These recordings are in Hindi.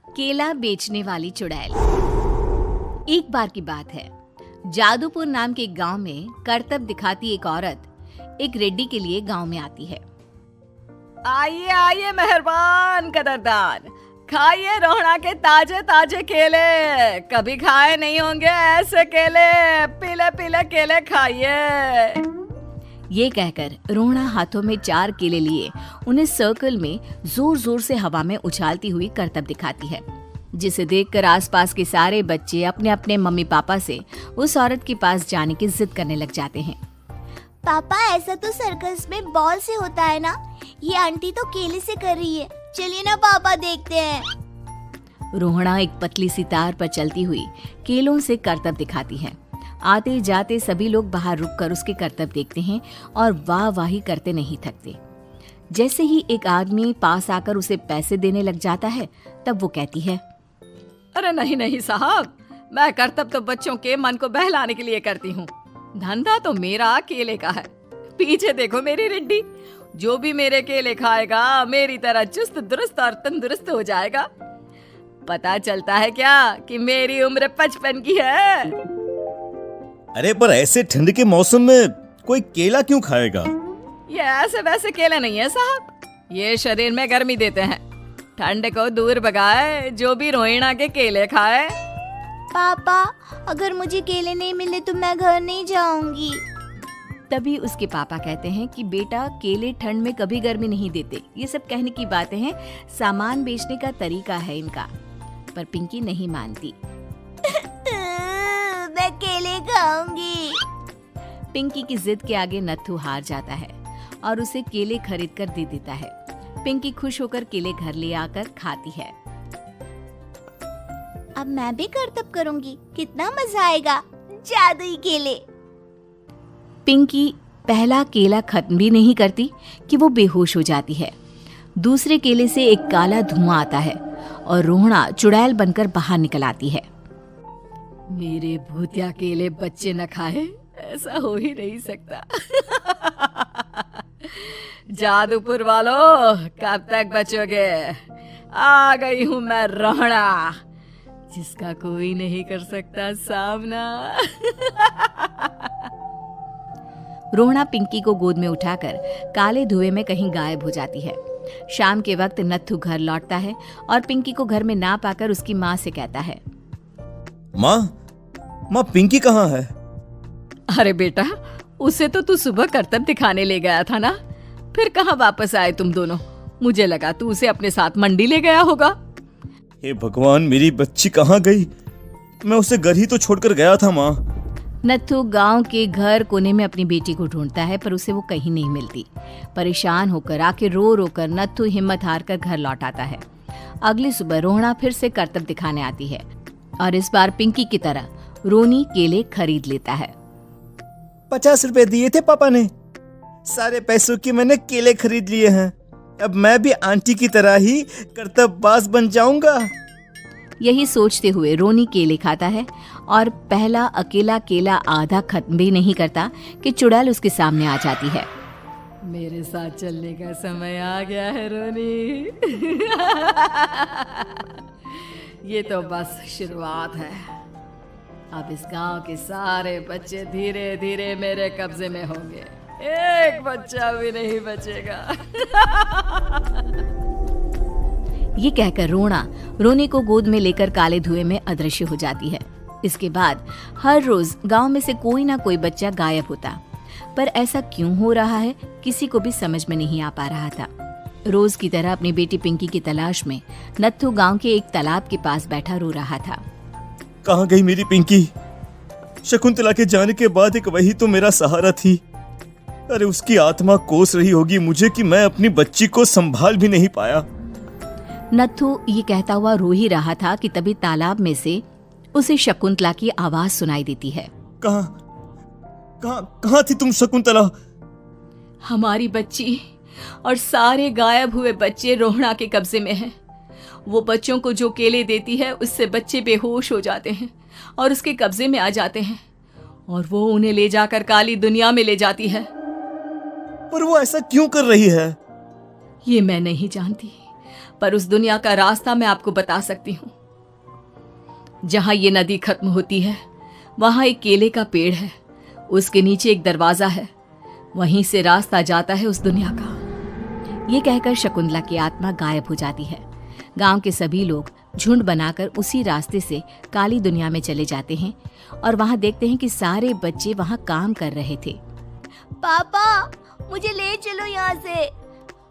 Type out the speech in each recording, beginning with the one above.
केला बेचने वाली चुड़ैल। एक बार की बात है, जादूपुर नाम के गांव में करतब दिखाती एक औरत एक रेड्डी के लिए गांव में आती है। आइए आइए मेहरबान कदरदान, खाइए रोहड़ा के ताजे ताजे केले। कभी खाए नहीं होंगे ऐसे केले, पीले पीले केले खाइए। ये कहकर रोहड़ा हाथों में 4 केले लिए उन्हें सर्कल में जोर जोर से हवा में उछालती हुई करतब दिखाती है, जिसे देखकर आसपास के सारे बच्चे अपने अपने मम्मी पापा से उस औरत के पास जाने की जिद करने लग जाते हैं। पापा, ऐसा तो सर्कस में बॉल से होता है ना, ये आंटी तो केले से कर रही है। चलिए ना पापा, देखते हैं। रोहड़ा एक पतली सी तार पर चलती हुई केलों से करतब दिखाती है। आते जाते सभी लोग बाहर रुककर उसके करतब देखते हैं और वाह वाही करते नहीं थकते। जैसे ही एक आदमी पास आकर उसे पैसे देने लग जाता है, तब वो कहती है, अरे नहीं नहीं साहब, मैं करतब तो बच्चों के मन को बहलाने के लिए करती हूँ। धंधा तो मेरा केले का है। पीछे देखो मेरी रिड्डी, जो भी मेरे केले खाएगा मेरी तरह चुस्त दुरुस्त और तंदुरुस्त हो जाएगा। पता चलता है क्या कि मेरी उम्र 55 की है। अरे पर ऐसे ठंड के मौसम में कोई केला क्यों खाएगा? ये ऐसे वैसे केले नहीं है साहब, ये शरीर में गर्मी देते हैं, ठंड को दूर भगाए। जो भी रोहिणा के केले खाए। पापा, अगर मुझे केले नहीं मिले तो मैं घर नहीं जाऊंगी। तभी उसके पापा कहते हैं कि बेटा, केले ठंड में कभी गर्मी नहीं देते। ये सब कहने की बातें हैं, सामान बेचने का तरीका है इनका। पर पिंकी नहीं मानती। मैं केले खाऊंगी। पिंकी की जिद के आगे नत्थू हार जाता है और उसे केले खरीद कर दे देता है। पिंकी खुश होकर केले घर ले आकर खाती है। अब मैं भी करतब करूंगी, कितना मजा आएगा। जादुई केले। पिंकी पहला केला खत्म भी नहीं करती कि वो बेहोश हो जाती है। दूसरे केले से एक काला धुआं आता है और रोहड़ा चुड़ैल बनकर बाहर निकल आती है। मेरे भूतिया केले बच्चे न खाए, ऐसा हो ही नहीं सकता। जादूपुर वालों, कब तक बचोगे? आ गई हूँ मैं रोहड़ा, जिसका कोई नहीं कर सकता सामना। रोहड़ा पिंकी को गोद में उठाकर काले धुएं में कहीं गायब हो जाती है। शाम के वक्त नत्थू घर लौटता है और पिंकी को घर में ना पाकर उसकी माँ से कहता है, माँ पिंकी कहाँ है? अरे बेटा, उसे तो तू सुबह करतब दिखाने ले गया था ना, फिर कहाँ वापस आए तुम दोनों? मुझे लगा तू उसे अपने साथ मंडी ले गया होगा। हे भगवान, मेरी बच्ची कहाँ गई? मैं उसे घर ही तो छोड़कर गया था माँ। नत्थू गांव के घर कोने में अपनी बेटी को ढूंढता है, पर उसे वो कहीं नहीं मिलती। परेशान होकर आखिर रो रो कर नत्थू हिम्मत हार कर घर लौट आता है। अगली सुबह रोहड़ा फिर से करतब दिखाने आती है और इस बार पिंकी की तरह रोनी केले खरीद लेता है। 50 रुपए दिए थे पापा ने, सारे पैसों की मैंने केले खरीद लिए हैं। अब मैं भी आंटी की तरह ही करतबबाज बन जाऊंगा। यही सोचते हुए रोनी केले खाता है और पहला अकेला केला आधा खत्म भी नहीं करता कि चुड़ैल उसके सामने आ जाती है। मेरे साथ चलने का समय आ गया है रोनी। ये तो बस शुरुआत है। अब इस गांव के सारे बच्चे धीरे धीरे मेरे कब्जे में होंगे, एक बच्चा भी नहीं बचेगा। ये कहकर रोना रोनी को गोद में लेकर काले धुएं में अदृश्य हो जाती है। इसके बाद हर रोज गांव में से कोई ना कोई बच्चा गायब होता, पर ऐसा क्यों हो रहा है किसी को भी समझ में नहीं आ पा रहा था। रोज की तरह अपनी बेटी पिंकी की तलाश में नत्थू गांव के एक तालाब के पास बैठा रो रहा था। कहाँ गई मेरी पिंकी? शकुंतला के जाने के बाद एक वही तो मेरा सहारा थी। अरे उसकी आत्मा कोस रही होगी मुझे कि मैं अपनी बच्ची को संभाल भी नहीं पाया। नत्थू ये कहता हुआ रो ही रहा था कि तभी तालाब में से उसे शकुंतला की आवाज सुनाई देती है। कहाँ थी तुम शकुंतला? हमारी बच्ची और सारे गायब हुए बच्चे रोहड़ा के कब्जे में हैं। वो बच्चों को जो केले देती है उससे बच्चे बेहोश हो जाते हैं और उसके कब्जे में आ जाते हैं और वो उन्हें ले जाकर काली दुनिया में ले जाती है। पर वो ऐसा क्यों कर रही है? ये मैं नहीं जानती, पर उस दुनिया का रास्ता मैं आपको बता सकती हूँ। जहां ये नदी खत्म होती है वहां एक केले का पेड़ है, उसके नीचे एक दरवाजा है, वहीं से रास्ता जाता है उस दुनिया का। ये कहकर शकुंतला की आत्मा गायब हो जाती है। गांव के सभी लोग झुंड बनाकर उसी रास्ते से काली दुनिया में चले जाते हैं और वहां देखते हैं कि सारे बच्चे वहां काम कर रहे थे। पापा मुझे ले चलो यहाँ से।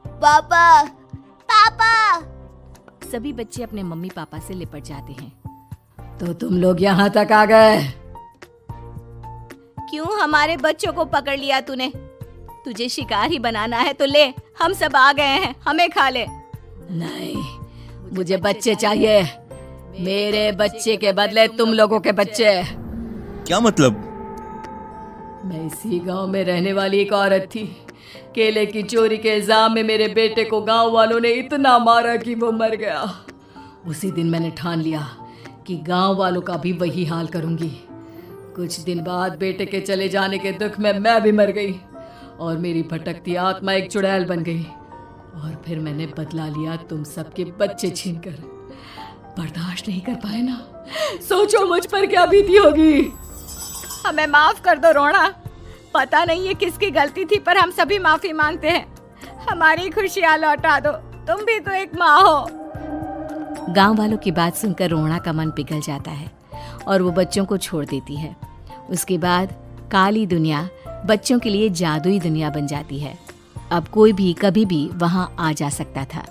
पापा पापा। सभी बच्चे अपने मम्मी पापा से लिपट जाते हैं। तो तुम लोग यहाँ तक आ गए? क्यों हमारे बच्चों को पकड़ लिया तूने? तुझे शिकार ही बनाना है तो ले, हम सब आ गए हैं, हमें खा ले। नहीं, मुझे बच्चे चाहिए। मेरे बच्चे के बदले तुम लोगों के बच्चे। क्या मतलब? मैं इसी गांव में रहने वाली एक औरत थी। केले की चोरी के इल्जाम में मेरे बेटे को गांव वालों ने इतना मारा कि वो मर गया। उसी दिन मैंने ठान लिया कि गांव वालों का भी वही हाल करूंगी। कुछ दिन बाद बेटे के चले जाने के दुख में मैं भी मर गई और मेरी भटकती आत्मा एक चुड़ैल बन गई। और फिर मैंने बदला लिया तुम सबके बच्चे छीनकर। बर्दाश्त नहीं कर पाए ना? सोचो मुझ पर क्या बीती होगी। हमें माफ कर दो रोना। पता नहीं ये किसकी गलती थी, पर हम सभी माफी मांगते हैं। हमारी खुशियां लौटा दो, तुम भी तो एक माँ हो। गांव वालों की बात सुनकर रोना का मन पिघल जाता है और वो बच्चों को छोड़ देती है। उसके बाद काली दुनिया बच्चों के लिए जादुई दुनिया बन जाती है। अब कोई भी कभी भी वहां आ जा सकता था।